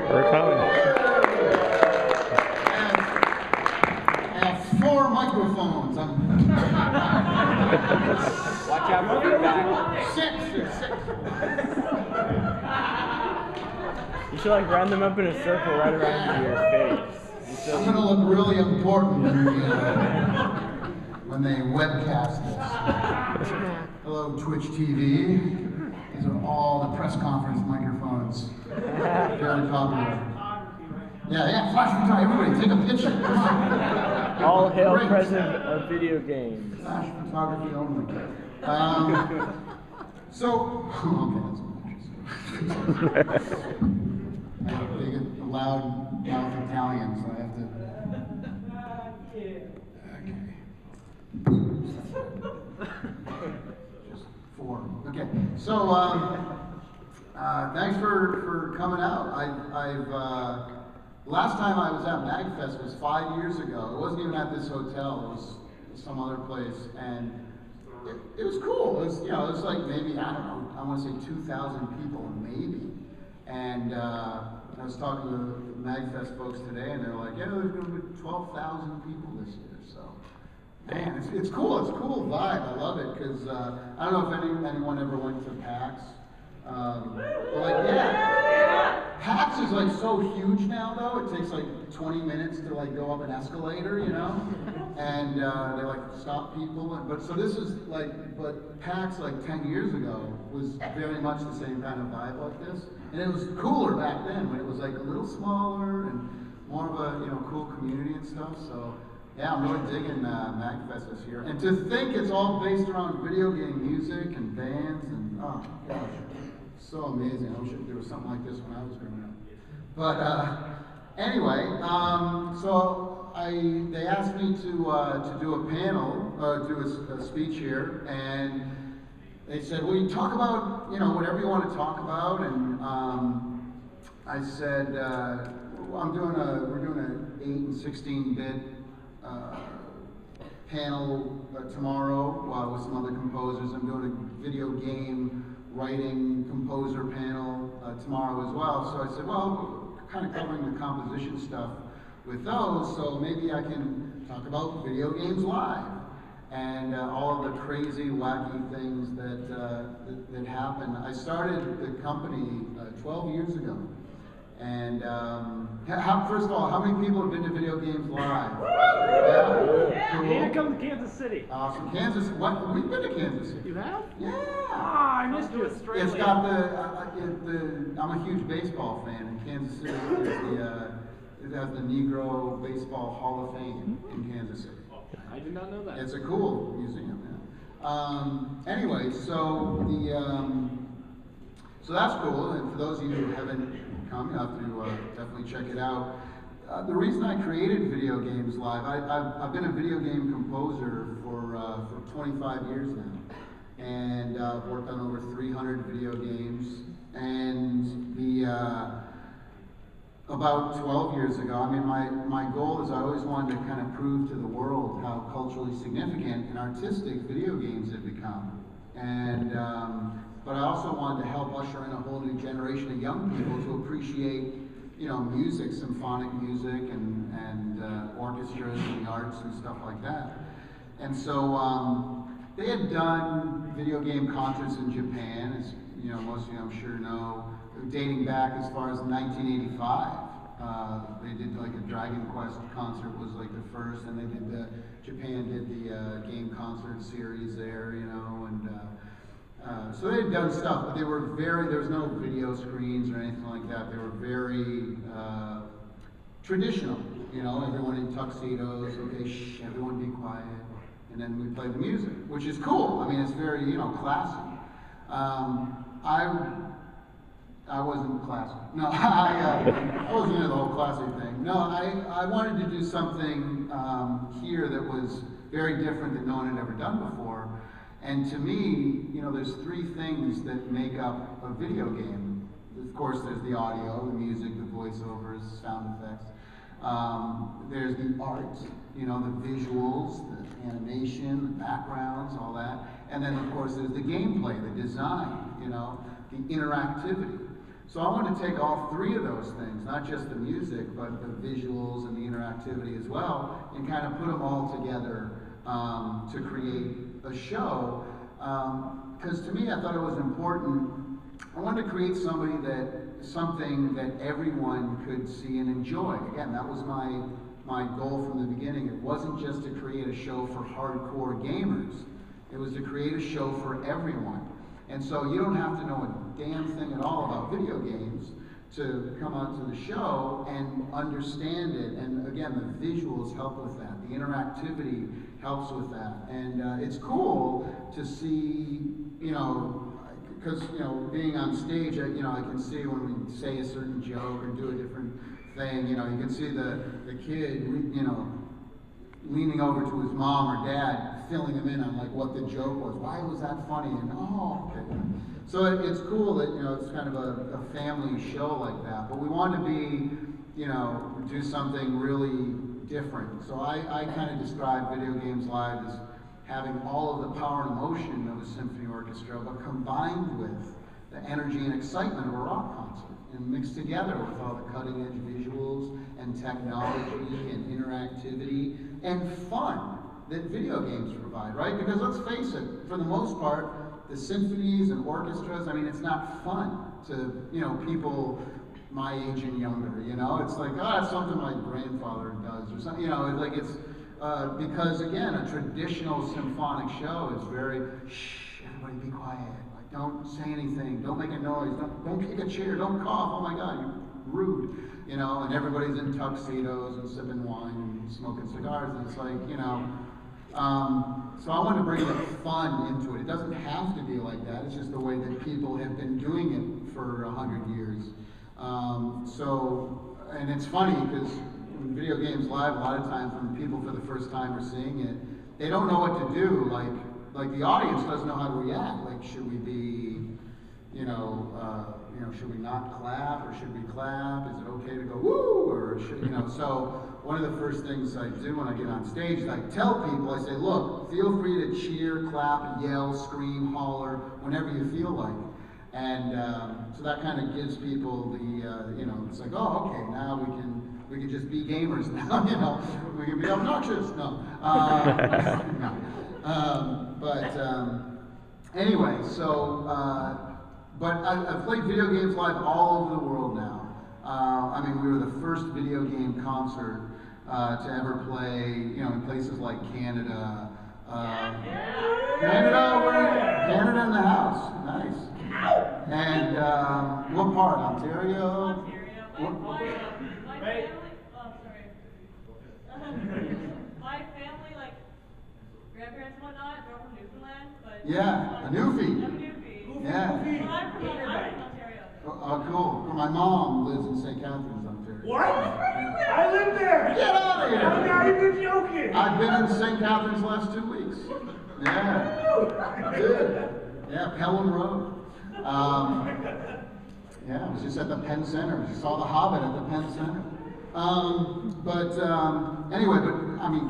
We're coming. I have 4 microphones. Watch out for feedback. 6. There's 6. You should like round them up in a circle right around your face. I'm gonna look really important when they webcast this. Hello, Twitch TV. These are all the press conference microphones. Very popular. Yeah, flash photography. Everybody, take a picture. Come on. All hail Great. president of video games. Flash photography only. So, okay, that's I have a big, loud mouth Italian, so I have to. Okay. Just 4. Okay. So, thanks for coming out. Last time I was at MAGFest was 5 years ago. It wasn't even at this hotel. It was some other place, and it was cool. It was, it was like maybe, I don't know, I want to say 2,000 people, maybe. And I was talking to the MAGFest folks today, and they're like, yeah, there's going to be 12,000 people this year. So, man, it's cool. It's a cool vibe. I love it because I don't know if anyone ever went to PAX. PAX is like so huge now, though. It takes like 20 minutes to like go up an escalator, and they like stop people. But so this is like, but PAX like 10 years ago was very much the same kind of vibe like this, and it was cooler back then when it was like a little smaller and more of a cool community and stuff. So yeah, I'm really digging MAGFest this year, and to think it's all based around video game music and bands and oh gosh. So amazing. I wish there was something like this when I was growing up. But anyway, so they asked me to do a panel, do a speech here, and they said, "Well, you talk about whatever you want to talk about." And I said, we're doing an 8 and 16-bit panel tomorrow with some other composers. I'm doing a video game writing composer panel tomorrow as well. So I said, well, we're kind of covering the composition stuff with those, so maybe I can talk about video games live and all of the crazy, wacky things that happen. I started the company 12 years ago. And first of all, how many people have been to Video Games Live? Yeah. Cool. Here comes Kansas City. Awesome. Kansas, we've been to Kansas City. You have? Yeah. Ah, I missed you. It's got I'm a huge baseball fan, and Kansas City it has the Negro Baseball Hall of Fame in Kansas City. I did not know that. It's a cool museum, yeah. Anyway, so so that's cool, and for those of you who haven't come, you have to definitely check it out. The reason I created Video Games Live, I've been a video game composer for 25 years now, and I've worked on over 300 video games. And about 12 years ago, I mean, my goal is I always wanted to kind of prove to the world how culturally significant and artistic video games have become. And but I also wanted to help usher in a whole new generation of young people to appreciate, music, symphonic music, and orchestras and the arts and stuff like that. And so they had done video game concerts in Japan, as most of you I'm sure know, dating back as far as 1985. They did like a Dragon Quest concert was like the first, and they did Japan did the game concert series there, and so they had done stuff, but they were there was no video screens or anything like that. They were very traditional, everyone in tuxedos, okay, shh, everyone be quiet, and then we play the music, which is cool. I mean, it's very, classy. I wasn't classy. No, I wasn't into the whole classy thing. No, I wanted to do something here that was very different that no one had ever done before. And to me, there's 3 things that make up a video game. Of course, there's the audio, the music, the voiceovers, sound effects. There's the art, the visuals, the animation, the backgrounds, all that. And then, of course, there's the gameplay, the design, the interactivity. So I wanted to take all three of those things, not just the music, but the visuals and the interactivity as well, and kind of put them all together to create a show. Because to me, I thought it was important. I wanted to create something that everyone could see and enjoy. Again, that was my goal from the beginning. It wasn't just to create a show for hardcore gamers. It was to create a show for everyone. And so you don't have to know a damn thing at all about video games to come out to the show and understand it. And again, the visuals help with that. The interactivity helps with that. And it's cool to see, because, being on stage, I can see when we say a certain joke or do a different thing, you can see the kid, leaning over to his mom or dad, filling him in on like what the joke was. Why was that funny? And okay. So it's cool that it's kind of a family show like that. But we want to be, do something really different. So I kind of describe Video Games Live as having all of the power and emotion of a symphony orchestra, but combined with the energy and excitement of a rock concert, and mixed together with all the cutting-edge visuals and technology and interactivity and fun that video games provide, right? Because let's face it, for the most part, the symphonies and orchestras, it's not fun to, people my age and younger, It's like, that's something my grandfather does or something, because again, a traditional symphonic show is very, shh, everybody be quiet. Like, don't say anything, don't make a noise, don't kick a chair, don't cough, oh my God, you're rude. And everybody's in tuxedos and sipping wine and smoking cigars, and it's like, so I want to bring the fun into it. It doesn't have to be like that, it's just the way that people have been doing it for 100 years. And it's funny, because in Video Games Live, a lot of times when people for the first time are seeing it, they don't know what to do, like the audience doesn't know how to react, like should we be, should we not clap, or should we clap? Is it okay to go woo, or should, so one of the first things I do when I get on stage is I tell people, I say, look, feel free to cheer, clap, yell, scream, holler, whenever you feel like. And so that kind of gives people the, it's like, oh, okay, now we can just be gamers now, we can be obnoxious, no. Anyway, so, but I've played Video Games Live all over the world now. We were the first video game concert to ever play, in places like Canada. Canada in the house, nice. And what part? Ontario? My family, like grandparents and whatnot, grew up from Newfoundland, but yeah, a Newfie. Yeah. Well, I'm from Ontario. Oh, cool. Well, my mom lives in St. Catharines, Ontario. What? I live there. Get out of here! Now you're joking. I've been in St. Catharines the last 2 weeks. Yeah. Dude. Yeah, Pelham Road. Yeah, I was just at the Penn Center. I saw The Hobbit at the Penn Center. Anyway,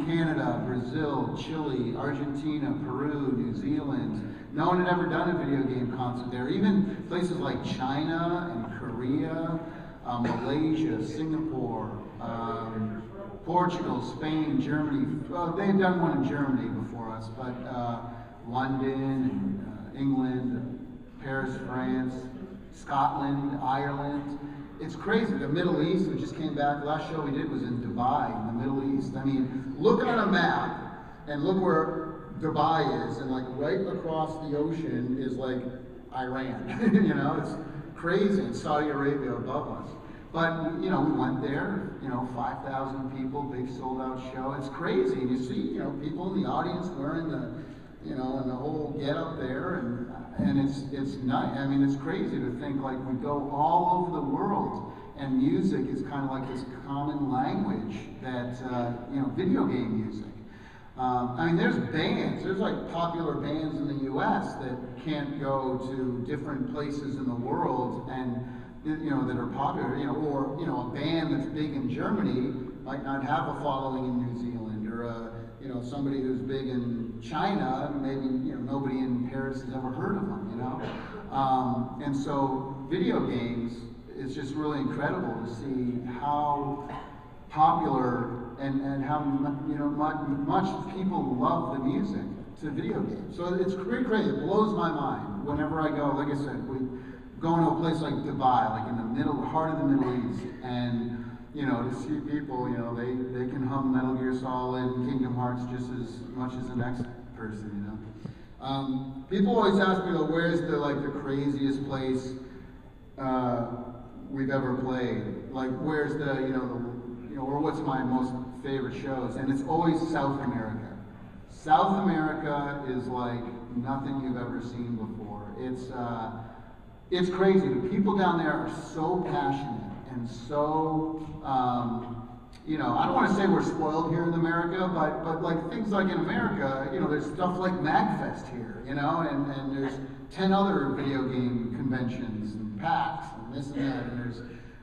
Canada, Brazil, Chile, Argentina, Peru, New Zealand. No one had ever done a video game concert there. Even places like China and Korea, Malaysia, Singapore, Portugal, Spain, Germany. Well, they had done one in Germany before us, but London, and, England, Paris, France, Scotland, Ireland. It's crazy. The Middle East, we just came back. Last show we did was in Dubai, in the Middle East. Look on a map and look where Dubai is, and like right across the ocean is like Iran. It's crazy. And Saudi Arabia above us. But we went there. 5,000 people, big sold out show. It's crazy. And you see, people in the audience wearing the, and the whole get up there, and it's nice. It's crazy to think like we go all over the world, and music is kind of like this common language that video game music. There's bands. There's like popular bands in the U.S. that can't go to different places in the world, and that are popular. Or a band that's big in Germany might not have a following in New Zealand, or somebody who's big in China, maybe nobody in Paris has ever heard of them. And so video games, it's just really incredible to see how popular and how much people love the music to video games. So it's pretty crazy. It blows my mind whenever I go. Like I said, we go into a place like Dubai, like in the heart of the Middle East, and to see people, they can hum Metal Gear Solid and Kingdom Hearts just as much as the next person, People always ask me, though, where's the craziest place we've ever played? Like, where's or what's my most favorite shows? And it's always South America. South America is like nothing you've ever seen before. It's crazy. The people down there are so passionate and so, I don't want to say we're spoiled here in America, but like things like in America, there's stuff like MAGFest here, and there's 10 other video game conventions and PAX and this and that, and there's,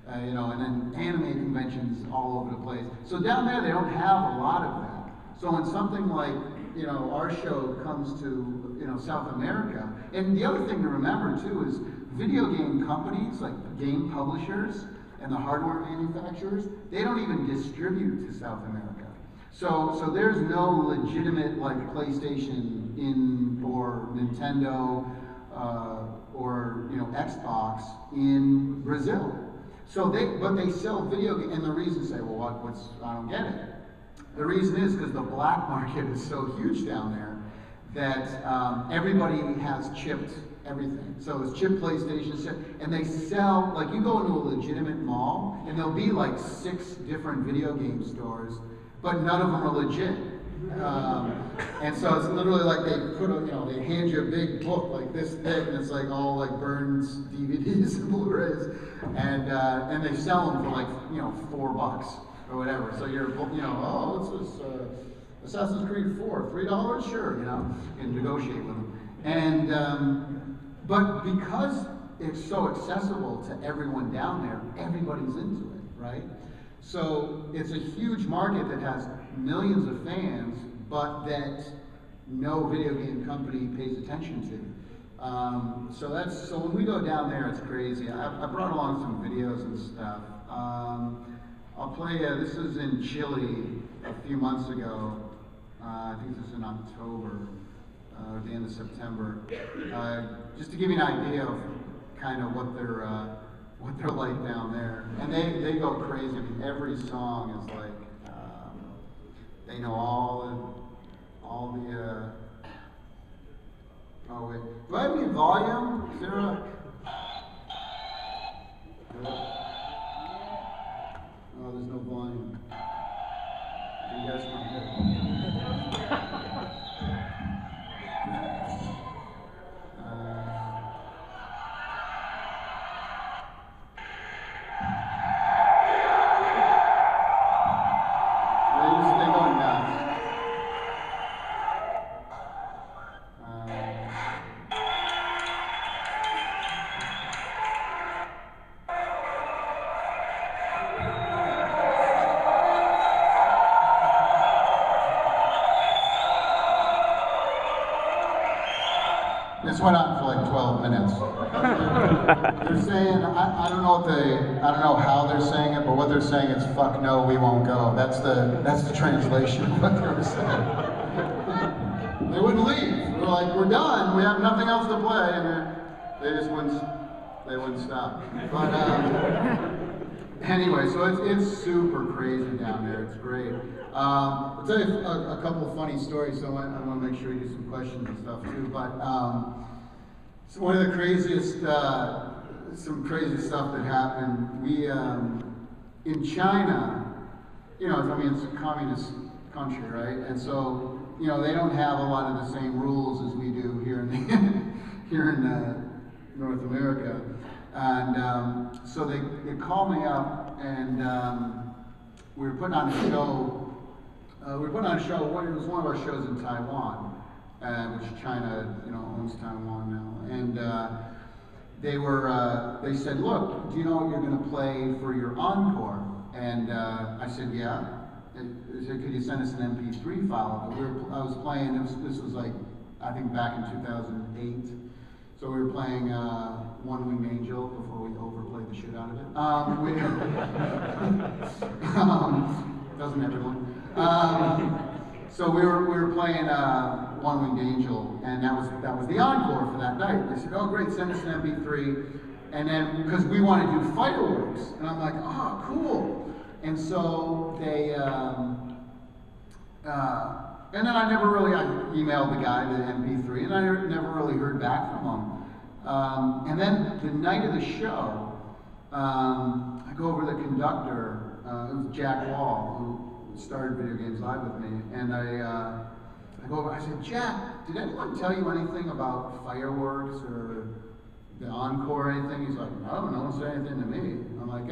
and then anime conventions all over the place. So down there, they don't have a lot of that. So when something like, our show comes to, South America, and the other thing to remember too is video game companies, like game publishers and the hardware manufacturers, they don't even distribute to South America. So there's no legitimate like PlayStation or Nintendo or Xbox in Brazil. But they sell video games, and the reason say, well, I don't get it. The reason is because the black market is so huge down there that everybody has chipped everything. So it's chipped PlayStation, and they sell, like you go into a legitimate mall, and there'll be like 6 different video game stores, but none of them are legit. And so it's literally like they hand you a big book like this thick, and it's like all like Burns DVDs and Blu-rays, and they sell them for like $4 or whatever. So you're what's this? Assassin's Creed 4, $3? Sure, and negotiate with them. And but because it's so accessible to everyone down there, everybody's into it, right? So it's a huge market that has millions of fans, but that no video game company pays attention to. So when we go down there, it's crazy. I brought along some videos and stuff. I'll play, this was in Chile a few months ago. I think this is in October, the end of September. Just to give you an idea of kind of what they're like down there. And they go crazy. I mean, every song is like, they know all the oh wait, do I have any volume, Sarah? Oh, there's no volume. You guys want to hear it? They're going nuts. This went on for like 12 minutes. They're saying, I don't know how they're saying it, but what they're saying is, fuck no, we won't go. That's the translation of what they were saying. They wouldn't leave. They were like, we're done, we have nothing else to play, and they just wouldn't stop. But anyway, so it's super crazy down there, it's great. I'll tell you a couple of funny stories, so I want to make sure you do some questions and stuff too, but so one of the craziest, some crazy stuff that happened, we, in China, it's a communist country, right? And so, they don't have a lot of the same rules as we do here in North America. And so they called me up, and we were putting on a show. It was one of our shows in Taiwan, which China, owns Taiwan now. And they said, look, do you know what you're going to play for your encore? And I said, yeah. They said, could you send us an MP3 file? I was playing, this was like, I think back in 2008. So we were playing One Winged Angel before we overplayed the shit out of it. Doesn't everyone? So we were playing One Winged Angel, and that was the encore for that night. They said, "Oh, great, send us an MP3," and then because we want to do fireworks, and I'm like, "Oh, cool!" And so they. And then I emailed the guy the MP3, and I never really heard back from him. And then the night of the show, I go over to the conductor, it was Jack Wall, who started Video Games Live with me, and I go over, I said, "Jack, did anyone tell you anything about fireworks or the encore or anything?" He's like, "No, no one said anything to me." I'm like,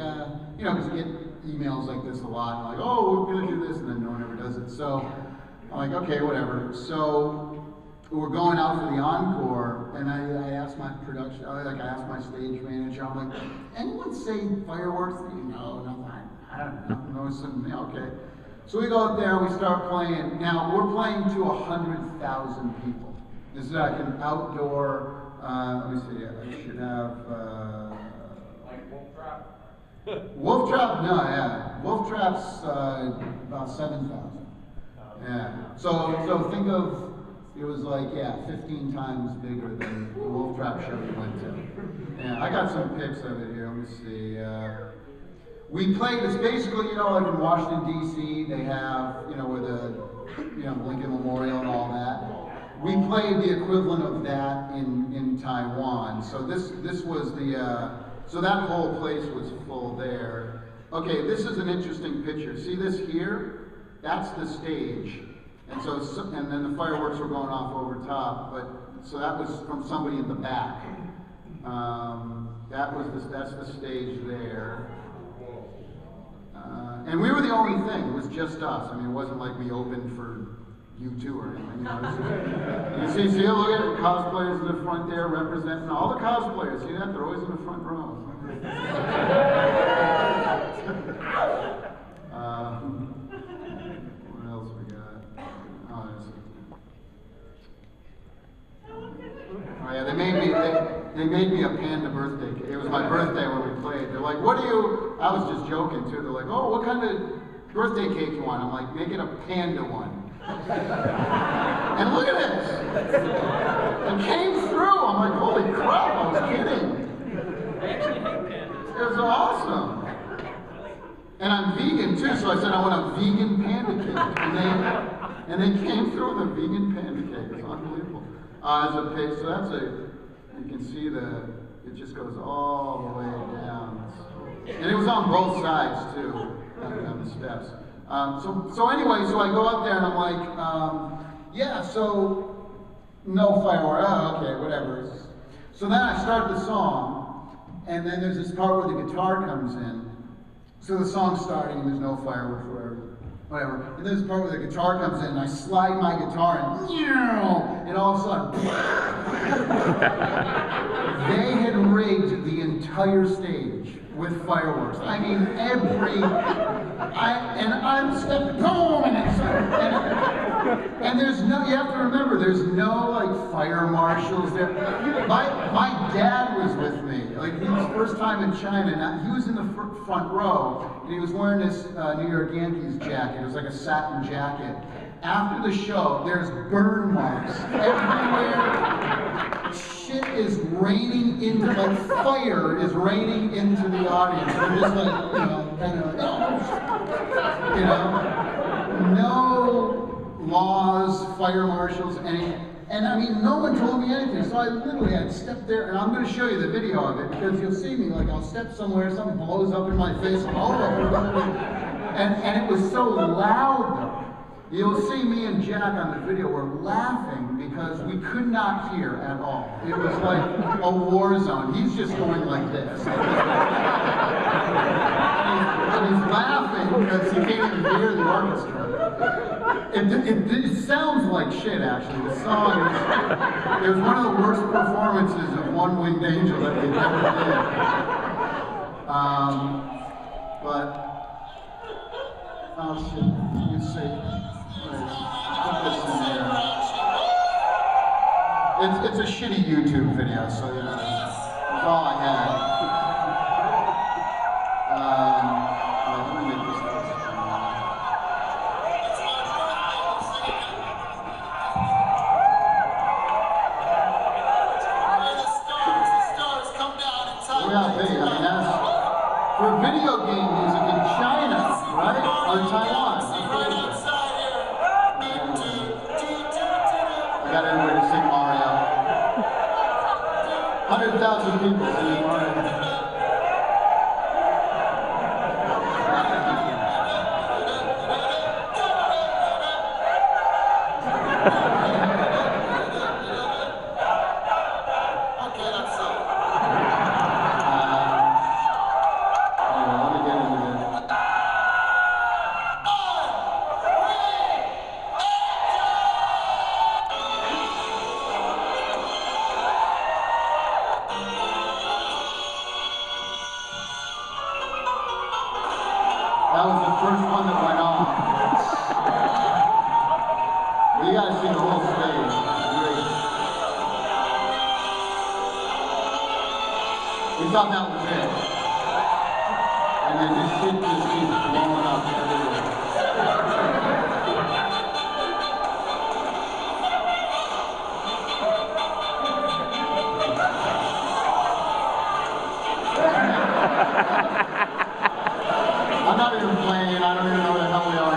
you know, because you get emails like this a lot, and like, "Oh, we're gonna do this," and then no one ever does it. So I'm like, okay, whatever. So we're going out for the encore, and I asked my production, I asked my stage manager, I'm like, "Anyone say fireworks?" "No, no, I don't know. No, something. Okay." So we go out there, we start playing. Now we're playing to 100,000 people. This is like an outdoor. Let me see. I should have. Like Wolf Trap. Wolf Trap? No, yeah. Wolf Trap's about 7,000. Yeah. So think of, it was like, 15 times bigger than the Wolf Trap show we went to. Yeah, I got some pics of it here. Let me see. We played, it's basically, you know, like in Washington, D.C., they have, you know, where the, Lincoln Memorial and all that. We played the equivalent of that in Taiwan. So this was the, so that whole place was full there. Okay, this is an interesting picture. See this here? That's the stage, and so and then the fireworks were going off over top. But so that was from somebody in the back. That's the stage there, and we were the only thing. It was just us. I mean, it wasn't like we opened for U2 or anything. You see, look at the cosplayers in the front there representing all the cosplayers. See that? They're always in the front row. What else we got? Oh yeah, they made me a panda birthday cake. It was my birthday when we played. They're like, "What do you?" I was just joking too. They're like, "Oh, what kind of birthday cake you want?" I'm like, "Make it a panda one." And look at this! It came through. I'm like, "Holy crap!" I was kidding. I actually hate pandas. It was awesome. And I'm vegan too, so I said I want a vegan panda cake, and they came through with a vegan panda cake. It's unbelievable. As a pig, so that's you can see it just goes all the way down, and it was on both sides too, on the steps. So anyway, so I go up there and I'm like, so no firework. Oh, okay, whatever. So then I start the song, and then there's this part where the guitar comes in. So the song's starting, and there's no fireworks, whatever. And there's a part where the guitar comes in, and I slide my guitar and all of a sudden, they had rigged the entire stage with fireworks. I mean, I'm stepping, boom, and there's no, you have to remember, there's no like fire marshals there. My dad was with me, like he was first time in China, and he was in the front row, and he was wearing this New York Yankees jacket. It was like a satin jacket. After the show, there's burn marks everywhere. Shit is raining into, like fire is raining into the audience. We're just like, no laws, fire marshals, anything. And I mean, no one told me anything, so I literally had stepped there, and I'm going to show you the video of it, because you'll see me, like I'll step somewhere, something blows up in my face, and it was so loud though. You'll see me and Jack on the video were laughing because we could not hear at all. It was like a war zone. He's just going like this. And he's laughing because he can't even hear the orchestra. It sounds like shit, actually. The song it was one of the worst performances of One Winged Angel that we've ever did. But, oh shit, you can see. Put this in there. It's a shitty YouTube video, so you know, that's all I had. Let me make this first. Yeah, big. I mean, that's for video game music in China, right? Or Taiwan. I got everybody to sing Mario. 100,000 people singing Mario. That was the first one that went on. Well, you gotta see the whole stage. Great. We thought that was it. And then this shit just keeps blowing up everywhere. I'm not even playing, I don't even know where the hell we are.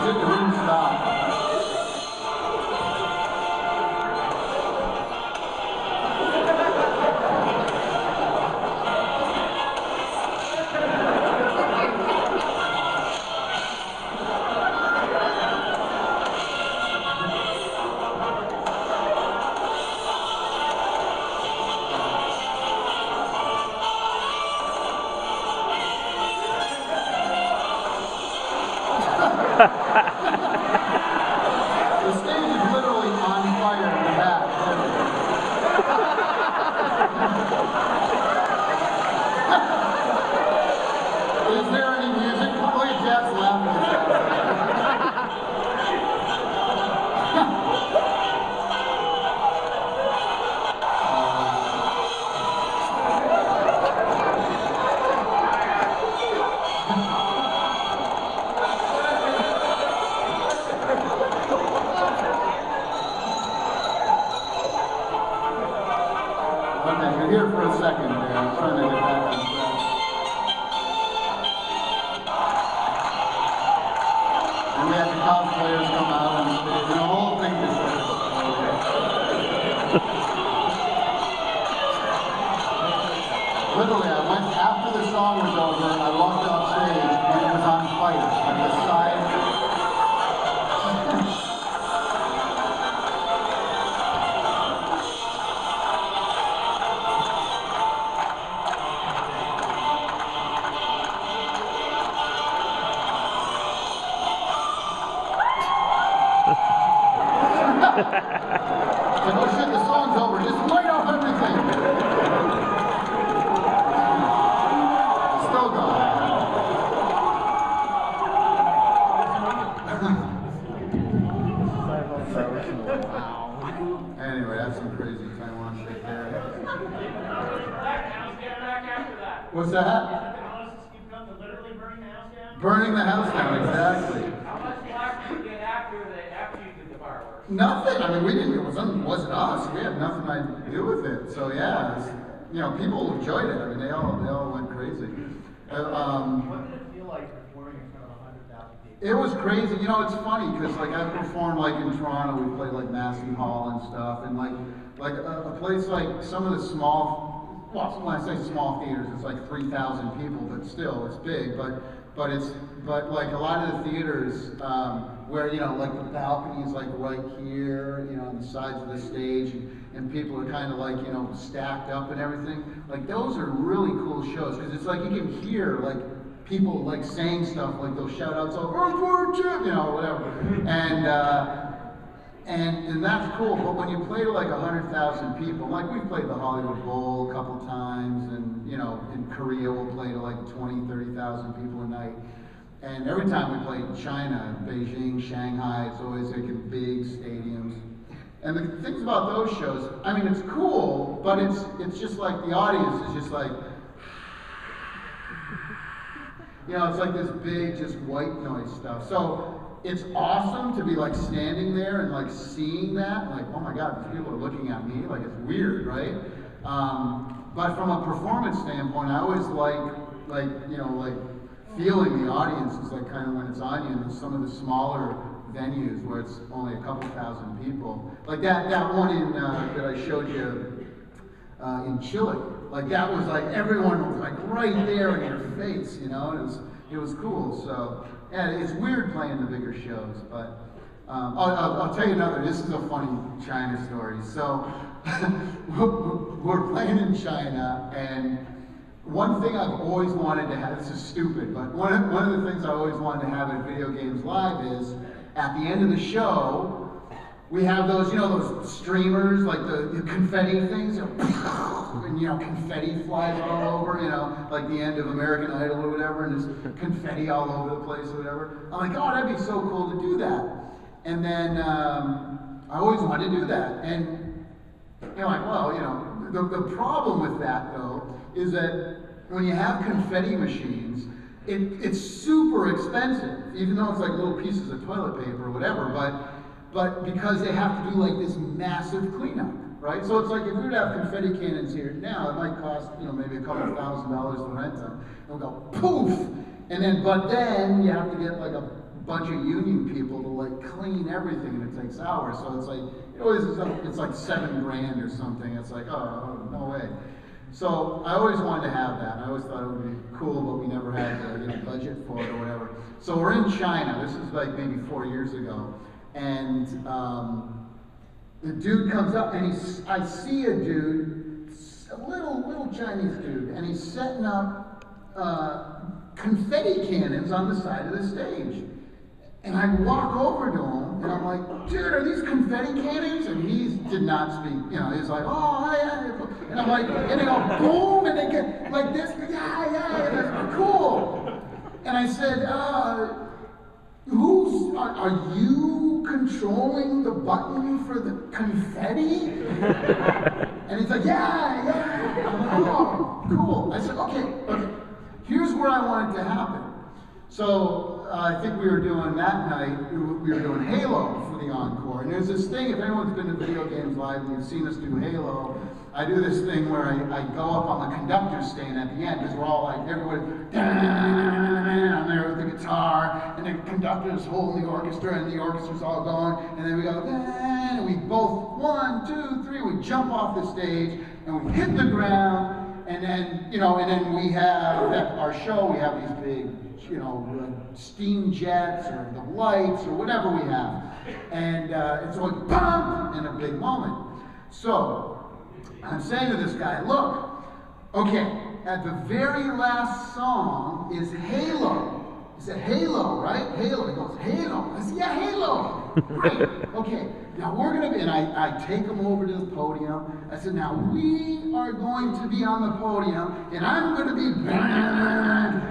The room stopped. The stage is literally on fire in the back. Is there any music? Look at Jeff's laughing. Okay, you're here for a second there. I'm trying to get back on track. And we had the cosplayers come out on stage, and the whole thing just literally, I went after the song was over, I walked off stage, and it was on fire. On the side. Like, oh shit, the song's over. Just light off everything. It's still going. Anyway, that's some crazy Taiwan shit there. What's that? Burning the house down, exactly. How much flack did you get after you did the fireworks? Nothing. I mean, we didn't. It wasn't us. We had nothing to do with it. So yeah, it's, you know, people enjoyed it. I mean, they all went crazy. What did it feel like performing in front of 100,000 people? It was crazy. You know, it's funny because like I performed like in Toronto. We played like Massey Hall and stuff, and like a place like some of the small. Well, when I say small theaters, it's like 3,000 people, but still, it's big. But like a lot of the theaters where, you know, like the balcony is like right here, you know, on the sides of the stage, and people are kind of like, you know, stacked up and everything. Like those are really cool shows because it's like you can hear like people like saying stuff, like those shout outs, you know, whatever. And that's cool, but when you play to like 100,000 people, like we've played the Hollywood Bowl a couple times, and you know, in Korea we'll play to like 20, 30,000 people a night. And every time we played in China, Beijing, Shanghai, it's always like in big stadiums. And the things about those shows, I mean, it's cool, but it's just like the audience is just like, you know, it's like this big, just white noise stuff. So it's awesome to be like standing there and like seeing that, like, oh my God, these people are looking at me, like it's weird, right? But from a performance standpoint, I always like you know, like feeling the audience is like kind of when it's on you, and some of the smaller venues where it's only a couple thousand people, like that one in that I showed you in Chile. Like that was like everyone was like right there in your face, you know. And it was cool. So yeah, it's weird playing the bigger shows, but I'll tell you another. This is a funny China story. So we're playing in China, and one thing I've always wanted to have. This is stupid, but one of the things I always wanted to have at Video Games Live is at the end of the show. We have those, you know, those streamers, like the confetti things, and you know, confetti flies all over, you know, like the end of American Idol or whatever, and there's confetti all over the place or whatever. I'm like, oh, that'd be so cool to do that. And then I always wanted to do that, and you're like, well, you know, the problem with that though is that when you have confetti machines, it's super expensive, even though it's like little pieces of toilet paper or whatever, but because they have to do like this massive cleanup, right? So it's like if we would have confetti cannons here now, it might cost, you know, maybe a couple $1,000 to rent them. And we'll go poof, but then you have to get like a bunch of union people to like clean everything, and it takes hours. So it's like it's like $7,000 or something. It's like, oh, no way. So I always wanted to have that. I always thought it would be cool, but we never had the budget for it or whatever. So we're in China. This is like maybe 4 years ago. And the dude comes up, and I see a dude, a little Chinese dude, and he's setting up confetti cannons on the side of the stage. And I walk over to him, and I'm like, dude, are these confetti cannons? And he did not speak, you know, he's like, oh, yeah. And I'm like, and they go boom, and they get like this, yeah, that's cool. And I said, are you controlling the button for the confetti? And he's like, yeah. I'm like, oh, cool. I said, okay. Here's where I want it to happen. So I think we were doing that night, we were doing Halo for the encore. And there's this thing, if anyone's been to Video Games Live and you've seen us do Halo, I do this thing where I go up on the conductor's stand at the end, because we're all like, everybody, I'm there with the guitar, and the conductor's holding the orchestra, and the orchestra's all going, and then we go, and we both, 1, 2, 3, we jump off the stage, and we hit the ground, and then, you know, and then we have, at our show, we have these big, you know, steam jets, or the lights, or whatever we have, and it's like, bump, in a big moment. So, I'm saying to this guy, look, okay, at the very last song is Halo. He said, Halo, right? Halo. He goes, Halo. I said, yeah, Halo. Great. Okay, now we're going to be, and I take him over to the podium. I said, now we are going to be on the podium, and I'm going to be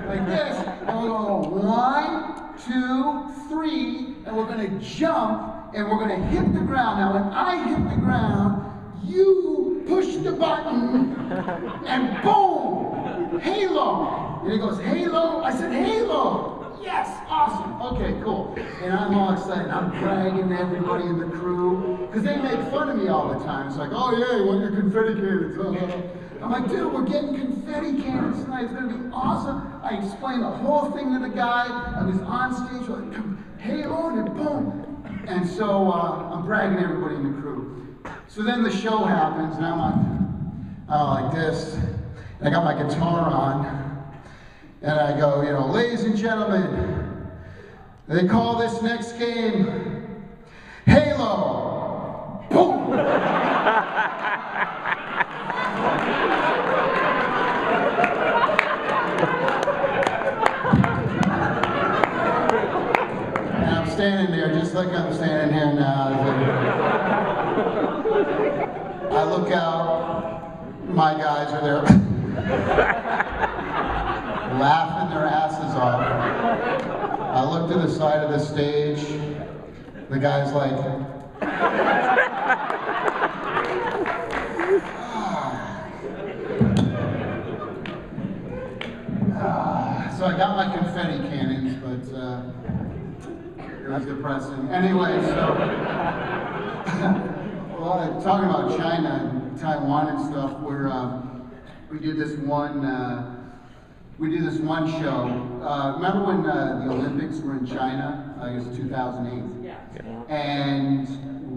like this. And we're going to go 1, 2, 3, and we're going to jump, and we're going to hit the ground. Now, when I hit the ground, you push the button, and boom, Halo. And he goes, Halo? I said, Halo. Yes, awesome. Okay, cool. And I'm all excited. I'm bragging to everybody in the crew, because they make fun of me all the time. It's like, oh yeah, you want your confetti cannons? I'm like, dude, we're getting confetti cannons tonight. It's going to be awesome. I explained the whole thing to the guy. I was on stage, like, Halo, and boom. And so I'm bragging to everybody in the crew. So then the show happens, and I'm like this, and I got my guitar on, and I go, you know, ladies and gentlemen, they call this next game Halo. Boom! And I'm standing there, just like I'm standing here now. I look out, my guys are there laughing their asses off. look to the side of the stage. The guy's like, so I got my confetti cannons, but it was depressing. Anyway, so well, talking about China and Taiwan and stuff, we did this one show. Remember when the Olympics were in China? I guess 2008. Yeah. And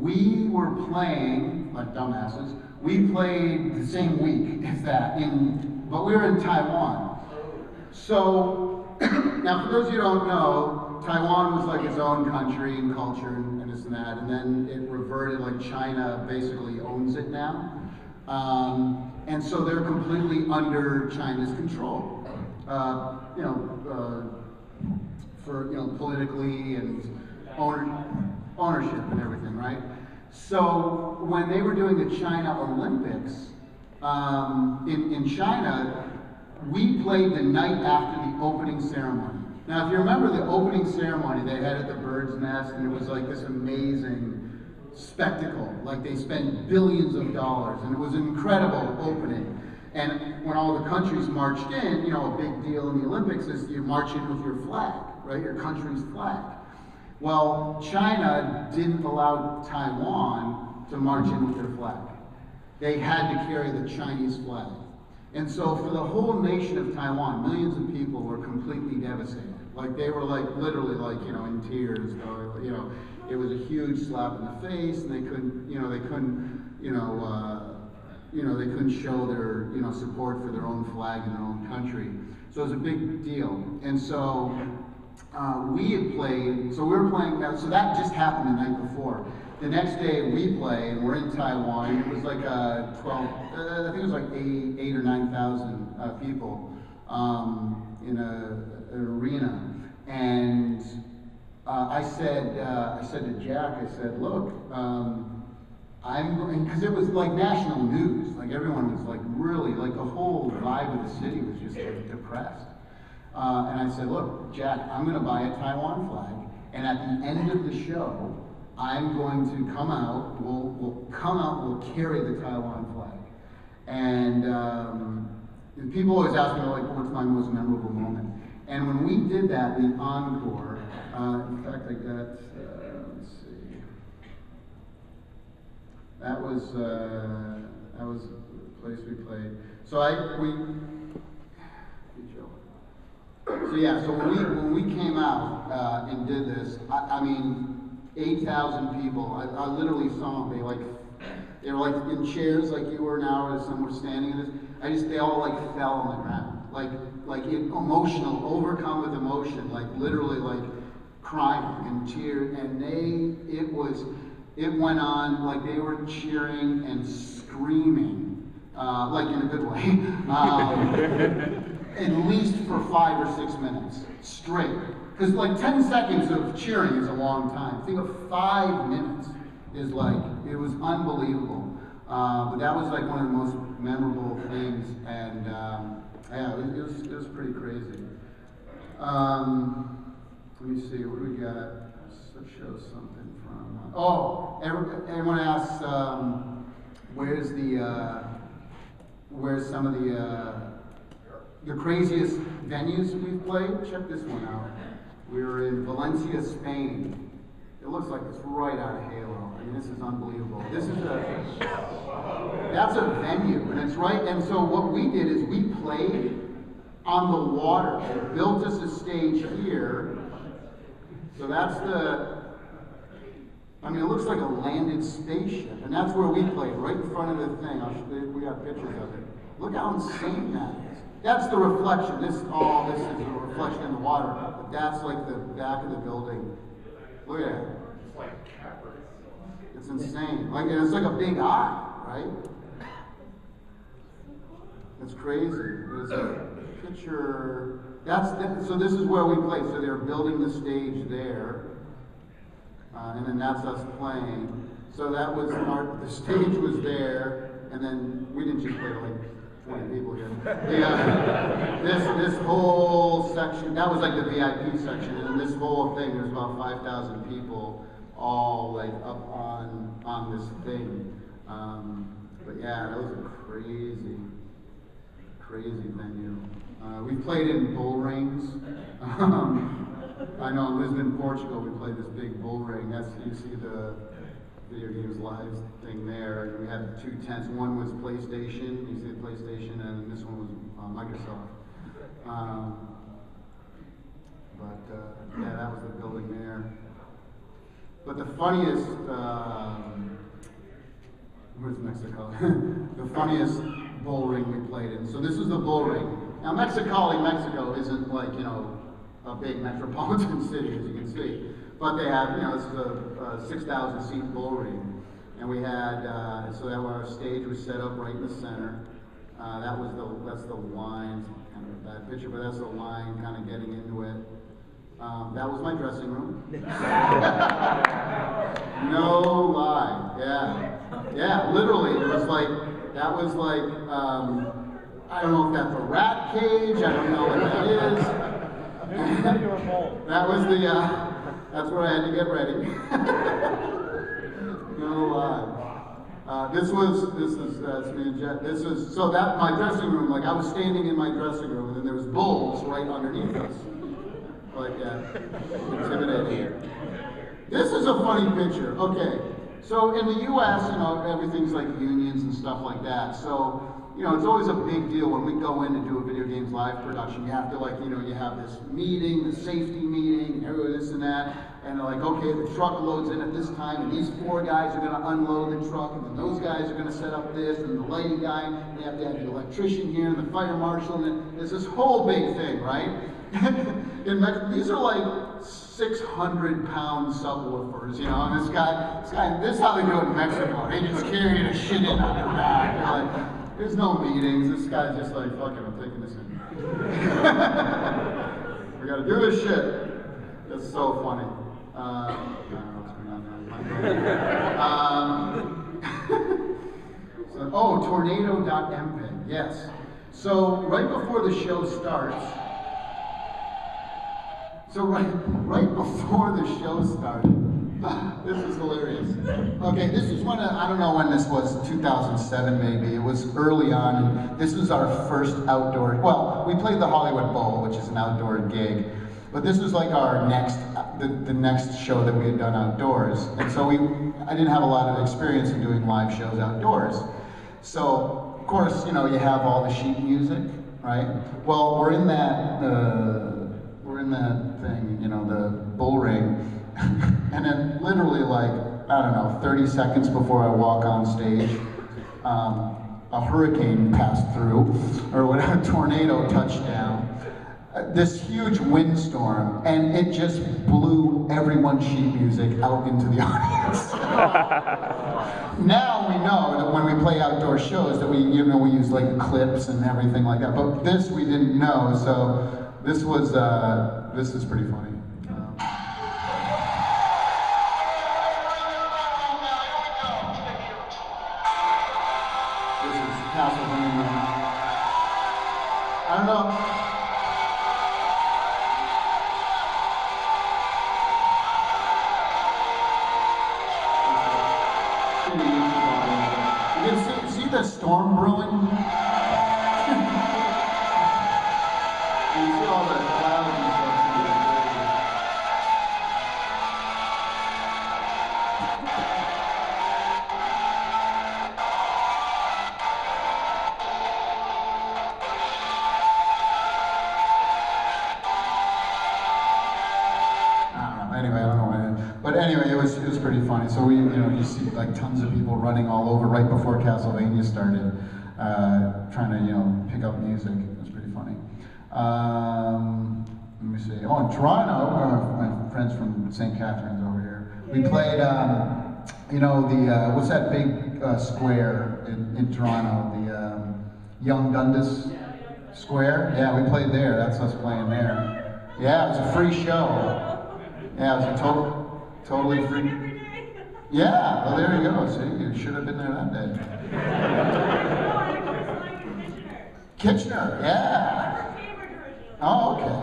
we were playing like dumbasses. We played the same week as that, but we were in Taiwan. So now, for those of you who don't know, Taiwan was like its own country and culture and this and that, and then it reverted, like China basically owns it now. And so they're completely under China's control. Politically and ownership and everything, right? So when they were doing the China Olympics, in China, we played the night after the opening ceremony. Now, if you remember the opening ceremony they had at the Bird's Nest, and it was like this amazing spectacle. Like they spent billions of dollars, and it was an incredible opening. And when all the countries marched in, a big deal in the Olympics is you march in with your flag, right? Your country's flag. Well, China didn't allow Taiwan to march in with their flag. They had to carry the Chinese flag. And so for the whole nation of Taiwan, millions of people were completely devastated. Like they were like literally like, in tears. It was a huge slap in the face, and they couldn't show their, support for their own flag and their own country. So it was a big deal. And so we had played, so we were playing, so that just happened the night before. The next day we play, and we're in Taiwan. It was like 12, I think it was like 8 or 9,000 people in an arena. And I said to Jack, I said, look, I'm going, because it was like national news, like everyone was like really, like the whole vibe of the city was just like depressed. And I said, look, Jack, I'm going to buy a Taiwan flag, and at the end of the show, I'm going to come out, we'll carry the Taiwan flag. And people always ask me, like, what's my most memorable moment? And when we did that, the encore, in fact, I got, let's see. That was the place we played. So when we came out and did this, I mean, 8,000 people. I literally saw them. They were like in chairs like you were now, as some were standing in this. They all like fell on the ground, emotional, overcome with emotion, like literally like crying and tears, and it went on, like they were cheering and screaming, like in a good way, at least for 5 or 6 minutes straight. Because like 10 seconds of cheering is a long time. Think of 5 minutes is like, it was unbelievable. But that was like one of the most memorable things, and it was pretty crazy. Let me see, what do we got? Let's show something from, everyone asks, where's some of the craziest venues we've played? Check this one out. We were in Valencia, Spain. It looks like it's right out of Halo. I mean, this is unbelievable. That's a venue, and it's right, and so what we did is we played on the water. They built us a stage here. So that's it looks like a landed spaceship, and that's where we played, right in front of the thing. We got pictures of it. Look how insane that is. That's the reflection. This is a reflection in the water, but that's like the back of the building. Look at it. It's like caverns. It's insane. It's like a big eye, right? It's crazy. There's a picture. So this is where we played. So they're building the stage there, and then that's us playing. So that was the stage was there, and then we didn't just play like 20 people here. This whole section, that was like the VIP section, and this whole thing, there's about 5,000 people all like up on this thing. But yeah, that was a crazy venue. We played in bull rings. I know in Lisbon, Portugal, we played this big bull ring. That's, you see the Video Games Live thing there. We had 2 tents. One was PlayStation, you see the PlayStation, and this one was Microsoft. Yeah, that was the building there. But the funniest, where's Mexico? The funniest bull ring we played in. So this is the bull ring. Now Mexicali, Mexico isn't like, you know, a big metropolitan city, as you can see. But they have, you know, this is a 6,000 seat bull ring. And we had, so that our stage was set up right in the center. That's the line, kind of a bad picture, but that's the line kind of getting into it. That was my dressing room. No lie, yeah, literally, it was like, that was like, I don't know if that's a rat cage, I don't know what that is. That was the, that's where I had to get ready. No lie. That's me and Jet. So that, my dressing room, like I was standing in my dressing room and then there was bulls right underneath us. Like, intimidating. This is a funny picture. Okay, so in the U.S., you know, everything's like unions and stuff like that. So, you know, it's always a big deal when we go in to do a Video Games Live production. You have to, like, you know, you have this meeting, the safety meeting, this and that, and they're like, okay, the truck loads in at this time, and these 4 guys are going to unload the truck, and then those guys are going to set up this, and the lighting guy, and you have to have the electrician here, and the fire marshal, and then there's this whole big thing, right? These are like 600-pound subwoofers, you know, and this is how they do it in Mexico. They just carry the shit in on their back. They're like, there's no meetings. This guy's just like, fuck it, I'm taking this in. We gotta do this shit. It's so funny. I don't know what's going on there. Tornado.mpeg, yes. So right before the show starts, this is hilarious. Okay, this is when, I don't know when this was, 2007 maybe. It was early on. This was our first outdoor, well, we played the Hollywood Bowl, which is an outdoor gig. But this was like our the next show that we had done outdoors. And so I didn't have a lot of experience in doing live shows outdoors. So, of course, you know, you have all the sheet music, right? Well, we're in that thing, you know, the bull ring. And then literally like, I don't know, 30 seconds before I walk on stage, a hurricane passed through, or whatever, a tornado touched down. This huge windstorm, and it just blew everyone's sheet music out into the audience. Now we know that when we play outdoor shows that we use like clips and everything like that, but this we didn't know, so this is pretty funny. This is Castlevania. I don't know. You can see the storm brewing? You see all the clouds and stuff. Anyway, I don't know what it is. But anyway, it was pretty funny. So you see like tons of people running all over right before Castlevania started, trying to, pick up music. It was pretty funny. Let me see. Oh, in Toronto, my friends from St. Catharines over here. We played, what's that big square in Toronto? The Young Dundas Square? Yeah, we played there. That's us playing there. Yeah, it was a free show. Yeah, it was a totally free. Yeah, well there you go. See, you should have been there that day. Kitchener, yeah. Cambridge originally. Oh, okay.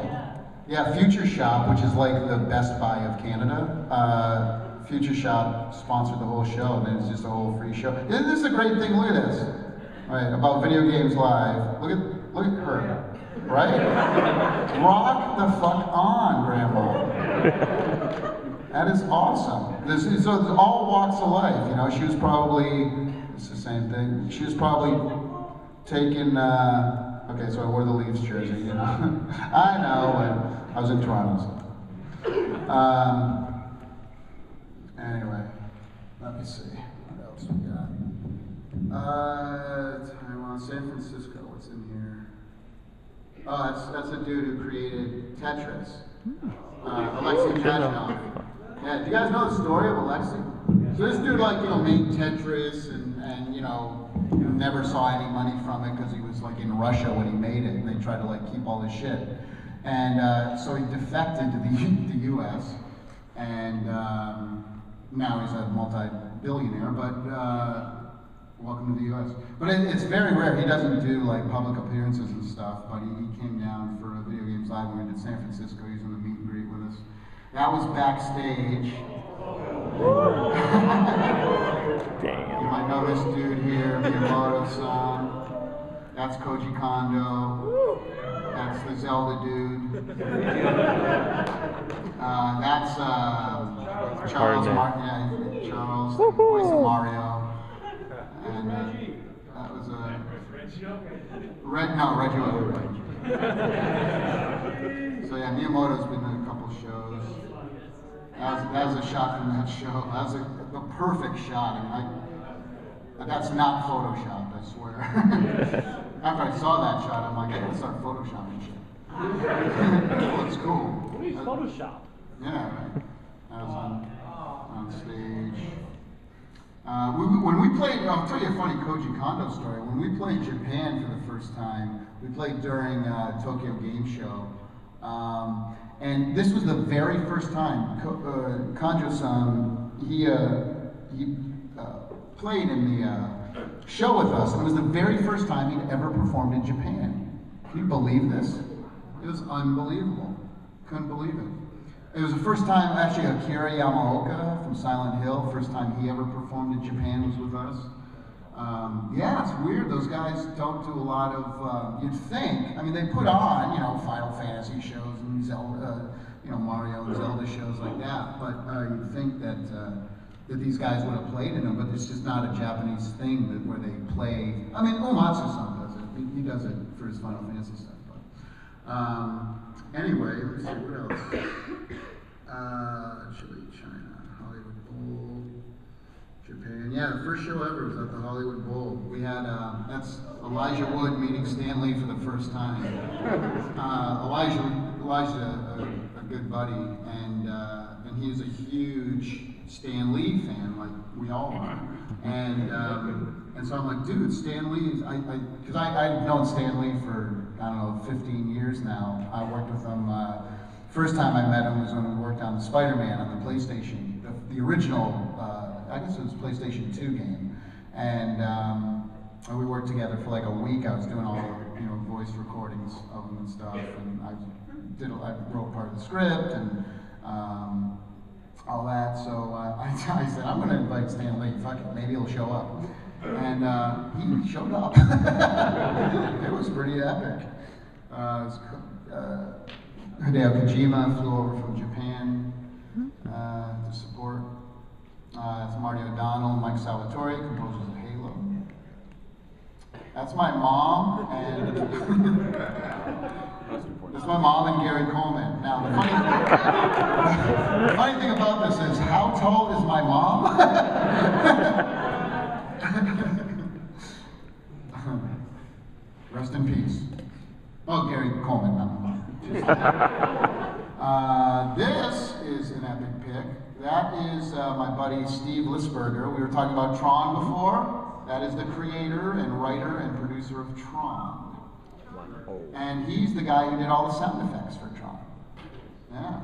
Yeah, Future Shop, which is like the Best Buy of Canada. Future Shop sponsored the whole show, and it's just a whole free show. This is a great thing. Look at this. Right, about Video Games Live. Look at her. Right? Rock the fuck on, Grandma. That is awesome. So it's all walks of life. You know, she was probably, it's the same thing. She was probably taking, okay, so I wore the Leafs jersey, you know. I know, and I was in Toronto, so. Anyway, let me see. What else we got? Taiwan, San Francisco, what's in here? Oh, that's a dude who created Tetris. Alexei Kazanov. Yeah, do you guys know the story of Alexei? So this dude, like, you know, made Tetris and you know, never saw any money from it because he was like in Russia when he made it, and they tried to like keep all his shit. And so he defected to the U.S. and now he's a multi-billionaire. But welcome to the U.S. But it's very rare. He doesn't do like public appearances and stuff. But he came down for a Video Games Live when we did San Francisco. He was in the meet and greet with us. That was backstage. Damn. You might know this dude here, Miyamoto-san. That's Koji Kondo. That's the Zelda dude. That's Charles Martin. Yeah, Charles, the voice of Mario. And that was Reggie wasn't. So yeah, Miyamoto's been in a couple shows. That was a shot from that show. That was the perfect shot. I mean, that's not photoshopped, I swear. After I saw that shot, I'm like, I gotta start photoshopping shit. It looks cool. What is Photoshop? Yeah, right. That was on stage. When we played, I'll tell you a funny Koji Kondo story. When we played Japan for the first time, we played during Tokyo Game Show. And this was the very first time Kanjo-san, he played in the show with us, and it was the very first time he'd ever performed in Japan. Can you believe this? It was unbelievable. Couldn't believe it. It was the first time, actually, Akira Yamaoka from Silent Hill, first time he ever performed in Japan was with us. Yeah, it's weird. Those guys don't do a lot of, you'd think, I mean, they put on, you know, Final Fantasy shows and Zelda, you know, Mario and Zelda shows like that, but you'd think that these guys would have played in them, but it's just not a Japanese thing that where they play. I mean, Uematsu-san does it. He does it for his Final Fantasy stuff. But anyway, let's see what else. Chile, China, Hollywood Bowl, Japan. Yeah, the first show ever was at the Hollywood Bowl. We had that's Elijah Wood meeting Stan Lee for the first time. Elijah, a good buddy, and he's a huge Stan Lee fan, like we all are. And so I'm like, dude, Stan Lee, because I've known Stan Lee for, I don't know, 15 years now. I worked with him, first time I met him was when we worked on the Spider-Man on the PlayStation, the original, I guess it was PlayStation 2 game. And we worked together for like a week. I was doing all the, you know, voice recordings of him and stuff, and I wrote part of the script and all that. So I said, I'm going to invite Stan Lee. Fuck it, maybe he'll show up. And he showed up. It was pretty epic. Hideo Kojima flew over from Japan to support. That's Marty O'Donnell, Mike Salvatore, composers of Halo. That's my mom, and that's my mom and Gary Coleman. Now, the funny thing about this is, how tall is my mom? Rest in peace. Oh, Gary Coleman, not my mom. This is an epic pick. That is my buddy Steve Lisberger. We were talking about Tron before. That is the creator and writer and producer of Tron. And he's the guy who did all the sound effects for Tron. Yeah.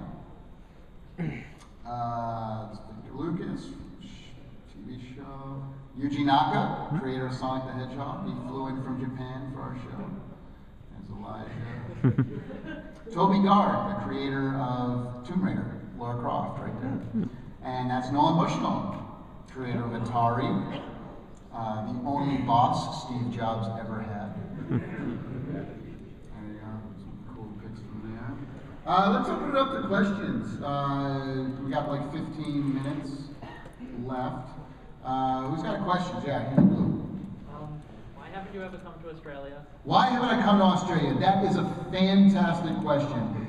Victor Lucas, TV show. Yuji Naka, creator of Sonic the Hedgehog. He flew in from Japan for our show. Toby Gard, the creator of Tomb Raider, Lara Croft, right there. And that's Nolan Bushnell, creator of Atari, the only boss Steve Jobs ever had. There you go, some cool pics from there. Let's open it up to questions. We got like 15 minutes left. Who's got questions? Yeah, here you go. Why haven't you ever come to Australia? Why haven't I come to Australia? That is a fantastic question.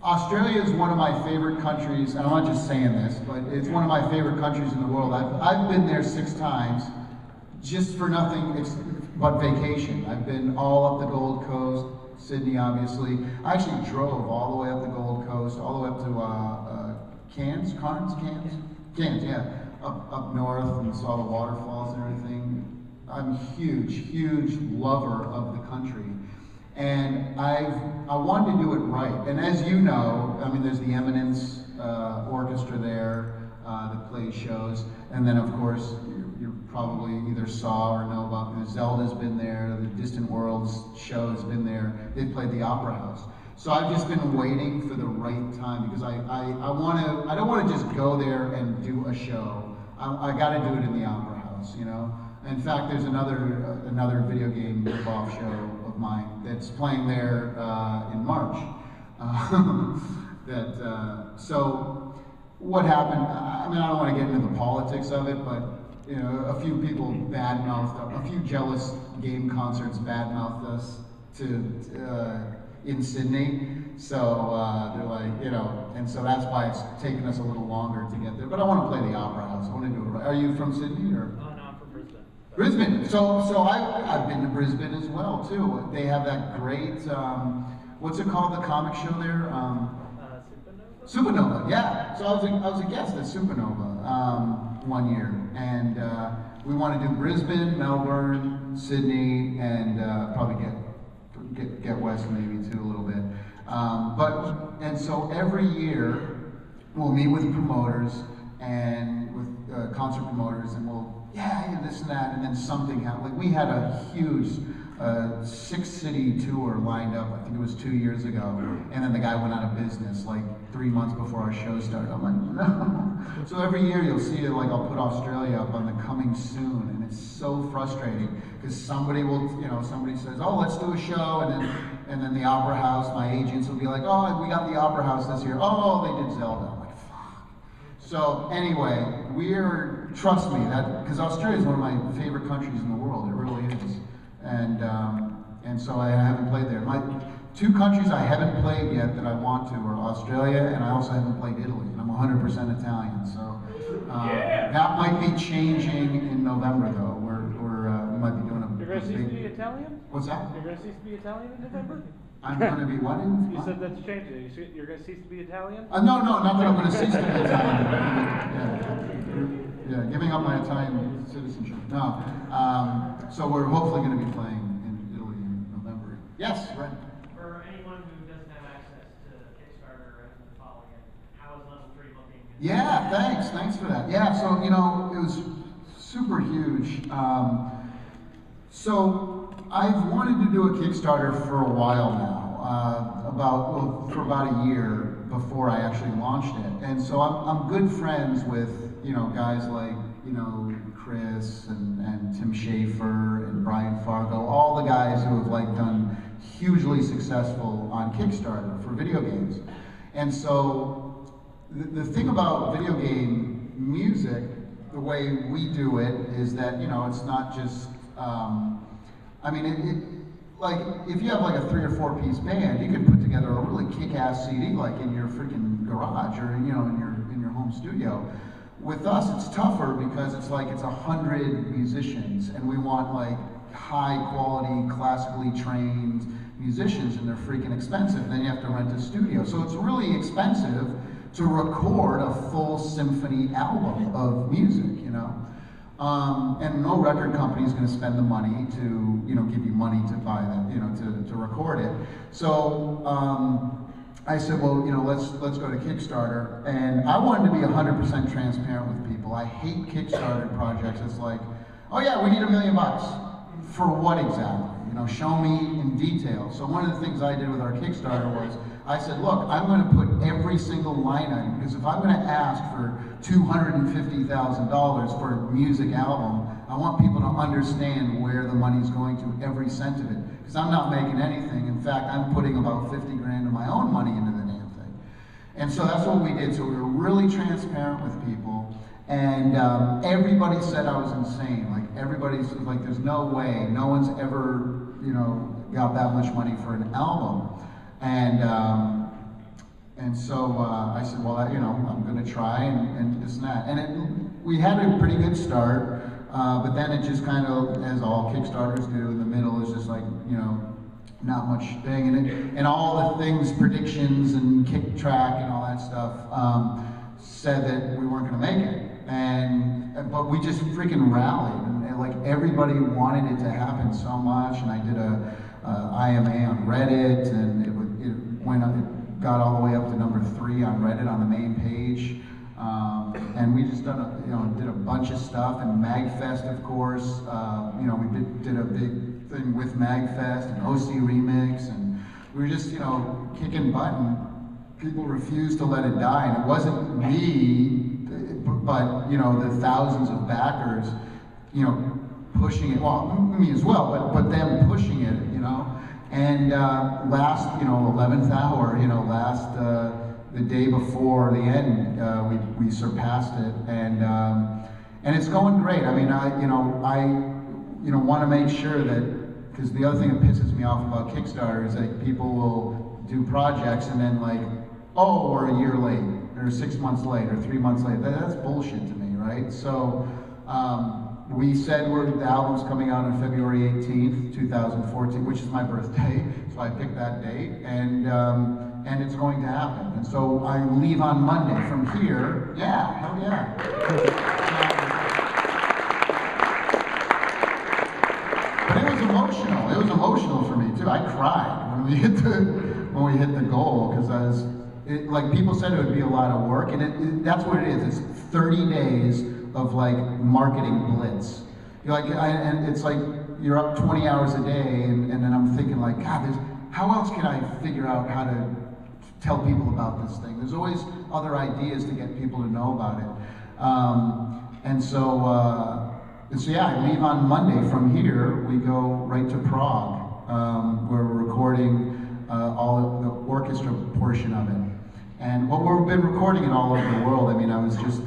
Australia is one of my favorite countries, and I'm not just saying this, but it's one of my favorite countries in the world. I've been there 6 times, just for nothing but vacation. I've been all up the Gold Coast, Sydney obviously. I actually drove all the way up the Gold Coast, all the way up to Cairns, yeah, up north, and saw the waterfalls and everything. I'm a huge lover of the country. And I wanted to do it right. And as you know, I mean, there's the Eminence Orchestra there that plays shows. And then, of course, you probably either saw or know about Zelda's been there, the Distant Worlds show has been there. They've played the Opera House. So I've just been waiting for the right time because I don't want to just go there and do a show. I got to do it in the Opera House, you know. In fact, there's another video game rip-off show of mine that's playing there in March. So what happened? I mean, I don't want to get into the politics of it, but you know, a few people badmouthed, a few jealous game concerts badmouthed us in Sydney. So they're like, you know, and so that's why it's taken us a little longer to get there. But I want to play the Opera House. I want to do it right. Are you from Sydney or? Oh no, I'm from Brisbane. Brisbane. So I've been to Brisbane as well too. They have that great what's it called, the comic show there? Supernova. Yeah. So I was a guest at Supernova one year, and we want to do Brisbane, Melbourne, Sydney, and probably get west maybe too a little bit. And so every year we'll meet with promoters and with concert promoters, and we'll this and that, and then something happened. Like we had a huge 6-city tour lined up. I think it was 2 years ago, and then the guy went out of business like 3 months before our show started. I'm like, no. So every year you'll see it. Like I'll put Australia up on the coming soon, and it's so frustrating because somebody says, oh, let's do a show, and then the Opera House, my agents will be like, oh, we got the Opera House this year. Oh, they did Zelda. I'm like, fuck. So anyway, trust me, because Australia is one of my favorite countries in the world. It really is. And so I haven't played there. My 2 countries I haven't played yet that I want to are Australia, and I also haven't played Italy. And I'm 100% Italian, so that might be changing in November though. We might be doing a. You're going to cease to be Italian? What's that? You're going to cease to be Italian in November? I'm going to be what? You said that's changing. You're going to cease to be Italian? No, not that I'm going to cease to be Italian. Yeah, giving up my Italian citizenship. No. So we're hopefully going to be playing in Italy in November. Yes, right. For anyone who doesn't have access to Kickstarter or hasn't been following it, how is level 3 looking? Yeah, thanks for that. Yeah, so it was super huge. So I've wanted to do a Kickstarter for a while now, for about a year before I actually launched it. And so I'm good friends with guys like Chris and Tim Schafer and Brian Fargo, all the guys who have done hugely successful on Kickstarter for video games. And so the thing about video game music, the way we do it, is that it's not just if you have a 3 or 4 piece band, you can put together a really kick-ass CD in your freaking garage or in your home studio. With us, it's tougher because it's 100 musicians, and we want high quality, classically trained musicians, and they're freaking expensive. Then you have to rent a studio, so it's really expensive to record a full symphony album of music, and no record company is going to spend the money to give you money to buy that, to record it. So I said, well, let's go to Kickstarter, and I wanted to be 100% transparent with people. I hate Kickstarter projects. It's like, oh yeah, we need $1 million. For what exactly? show me in detail. So one of the things I did with our Kickstarter was, I said, look, I'm going to put every single line item, because if I'm going to ask for $250,000 for a music album, I want people to understand where the money's going to, every cent of it. Because I'm not making anything. In fact, I'm putting about 50 grand of my own money into the damn thing. And so that's what we did. So we were really transparent with people. And everybody said I was insane. Like, everybody's like, there's no way, no one's ever, got that much money for an album. And so I said, well, I'm going to try and this and that. And we had a pretty good start, but then it just kind of, as all Kickstarters do, in the middle is just like, not much thing. And all the things, predictions and kick track and all that stuff, said that we weren't going to make it. But we just freaking rallied, and like everybody wanted it to happen so much. And I did a IMA on Reddit, and it went up, it got all the way up to number 3 on Reddit on the main page. And we just did a bunch of stuff, and MAGFest, of course. We did a big thing with MAGFest and OC Remix, and we were just kicking butt, and people refused to let it die. And it wasn't me, but the thousands of backers, pushing it. Well, me as well, but them pushing it, And last, 11th hour, the day before the end, we surpassed it, and it's going great. I mean, I want to make sure that, because the other thing that pisses me off about Kickstarter is that people will do projects and then like, oh, we're a year late, or 6 months late, or 3 months late. That's bullshit to me, right? So we said the album's coming out on February 18th, 2014, which is my birthday, so I picked that date, and it's going to happen. And so I leave on Monday from here. Yeah, hell yeah. But it was emotional. It was emotional for me too. I cried when we hit the goal, because like people said, it would be a lot of work, and that's what it is. It's 30 days of like marketing blitz. And it's like you're up 20 hours a day, and then I'm thinking like, God, how else can I figure out how to tell people about this thing? There's always other ideas to get people to know about it. And so yeah, I leave on Monday. From here, we go right to Prague, where we're recording all of the orchestra portion of it. And we've been recording it all over the world. I mean,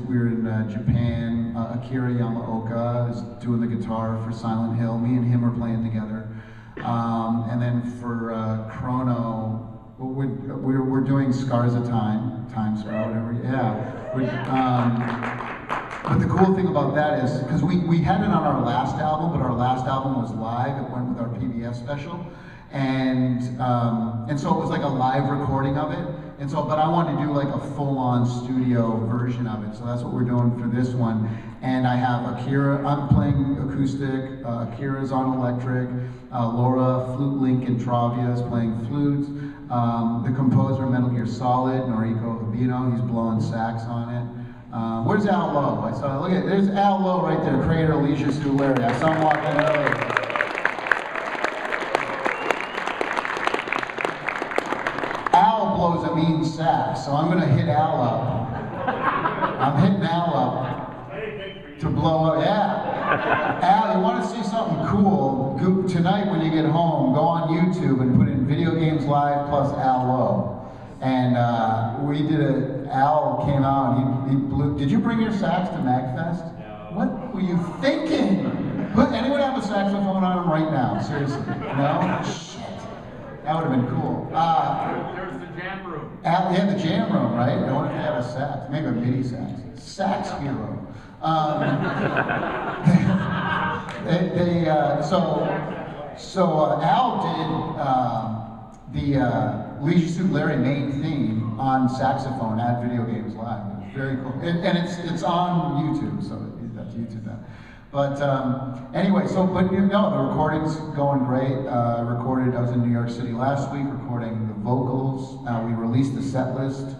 we were in Japan. Akira Yamaoka is doing the guitar for Silent Hill. Me and him are playing together. And then for Chrono, we're doing Scars of Time Scar, whatever. Yeah. But the cool thing about that is, because we had it on our last album, but our last album was live. It went with our PBS special. And so it was like a live recording of it. And so, but I wanted to do like a full-on studio version of it. So that's what we're doing for this one. And I have Akira, I'm playing acoustic, Akira's on electric, Laura Flute Link and Travia is playing flute. The composer of Metal Gear Solid, Noriko Habino, he's blowing sax on it. Where's Al Lowe? There's Al Lowe right there, creator of Leisure Suit Larry. I saw him walking earlier. Al blows a mean sax, so I'm going to hit Al up. I'm hitting Al up to blow up. Yeah. Al, you want to see something cool? Tonight when you get home, go on YouTube and put in Video Games Live plus Al Lowe. And we did Al came out and he blew. Did you bring your sax to MAGFest? No. What were you thinking? Anyone have a saxophone on him right now? Seriously. No? Shit. That would have been cool. There's the jam room. Yeah, the jam room, right? I wonder if they have a sax. Maybe a MIDI sax. Sax hero. So Al did the Leisure Suit Larry main theme on saxophone at Video Games Live. It was very cool. And it's on YouTube, so that's YouTube now. But anyway, the recording's going great. I was in New York City last week recording the vocals. We released the set list.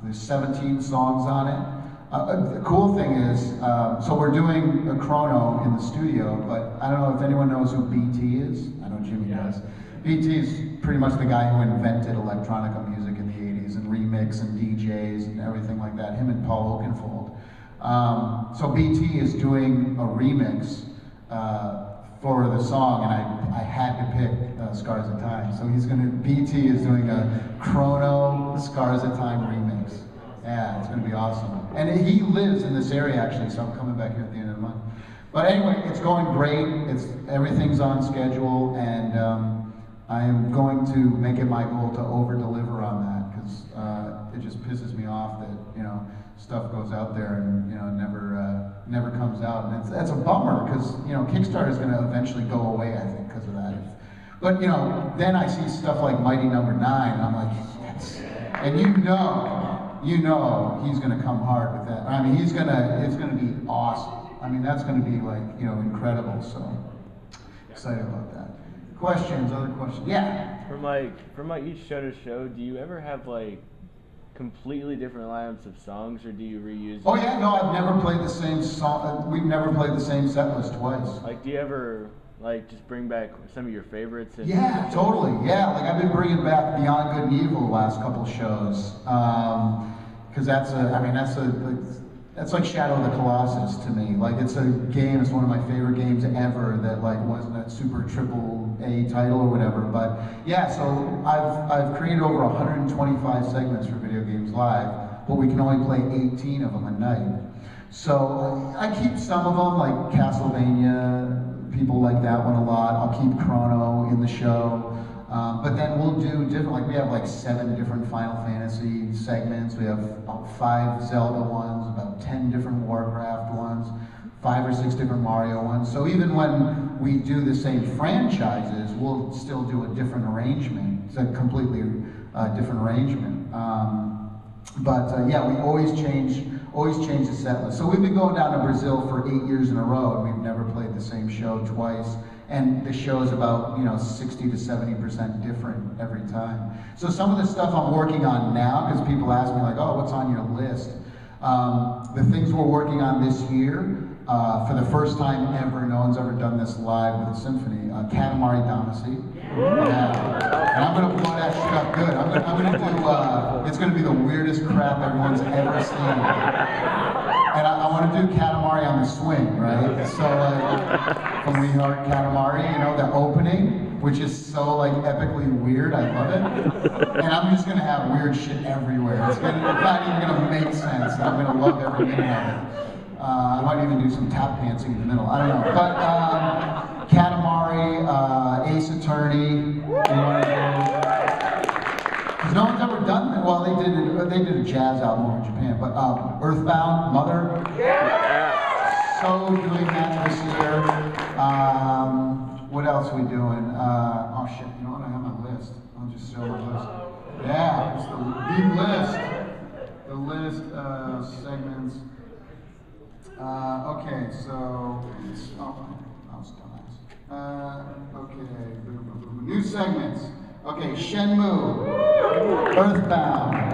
There's 17 songs on it. The cool thing is, so we're doing a chrono in the studio, but I don't know if anyone knows who BT is. I know Jimmy does. BT is pretty much the guy who invented electronica music in the 80s and remix and DJs and everything like that, him and Paul Oakenfold. So BT is doing a remix for the song, and I had to pick Scars of Time. So BT is doing a chrono Scars of Time remix. Yeah, it's gonna be awesome. And he lives in this area actually, so I'm coming back here at the end of the month. But anyway, it's going great. Everything's on schedule, and I am going to make it my goal to over-deliver on that, because it just pisses me off that, you know, stuff goes out there and, you know, never comes out. And that's a bummer, because, you know, Kickstarter is going to eventually go away, I think, because of that. But, you know, then I see stuff like Mighty Number 9, and I'm like, yes. And you know he's going to come hard with that. I mean, it's going to be awesome. I mean, that's going to be like, you know, incredible. So excited about that. Questions? Other questions? Yeah. From each show to show, do you ever have like completely different lineups of songs, or do you reuse? Oh yeah, no, I've never played the same song. We've never played the same set list twice. Like, do you ever like just bring back some of your favorites? And yeah, totally. Yeah, like I've been bringing back Beyond Good and Evil the last couple shows, because that's like Shadow of the Colossus to me. Like, it's a game, it's one of my favorite games ever that like wasn't a super AAA title or whatever. But yeah, so I've created over 125 segments for Video Games Live, but we can only play 18 of them a night. So I keep some of them, like Castlevania, people like that one a lot. I'll keep Chrono in the show. But then we'll do different, like we have like 7 different Final Fantasy segments. We have about 5 Zelda ones, about 10 different Warcraft ones, 5 or 6 different Mario ones. So even when we do the same franchises, we'll still do a different arrangement. It's a completely different arrangement. Yeah, we always change the set list. So we've been going down to Brazil for 8 years in a row, and we've never played the same show twice. And the show is about, you know, 60 to 70% different every time. So some of the stuff I'm working on now, because people ask me like, oh, what's on your list? The things we're working on this year, for the first time ever, no one's ever done this live with a symphony, Katamari Damacy. Yeah. And I'm gonna blow that shit up good. I'm gonna do, it's gonna be the weirdest crap everyone's ever seen. And I want to do Katamari on the swing, right? So like, from We Heart Katamari, you know, the opening, which is so like epically weird, I love it. And I'm just gonna have weird shit everywhere. It's not even gonna make sense, and I'm gonna love every minute of it. I might even do some tap dancing in the middle, I don't know. But Katamari, Ace Attorney, you want to do? Because no one's ever done that. Well, they did a jazz album over in Japan, but Earthbound, Mother. So doing that this year. What else are we doing? Oh shit, you know what? I have my list. I'll just show my list. Yeah, it's the list. The list of segments. Okay, so okay, new segments. Okay, Shenmue, Earthbound,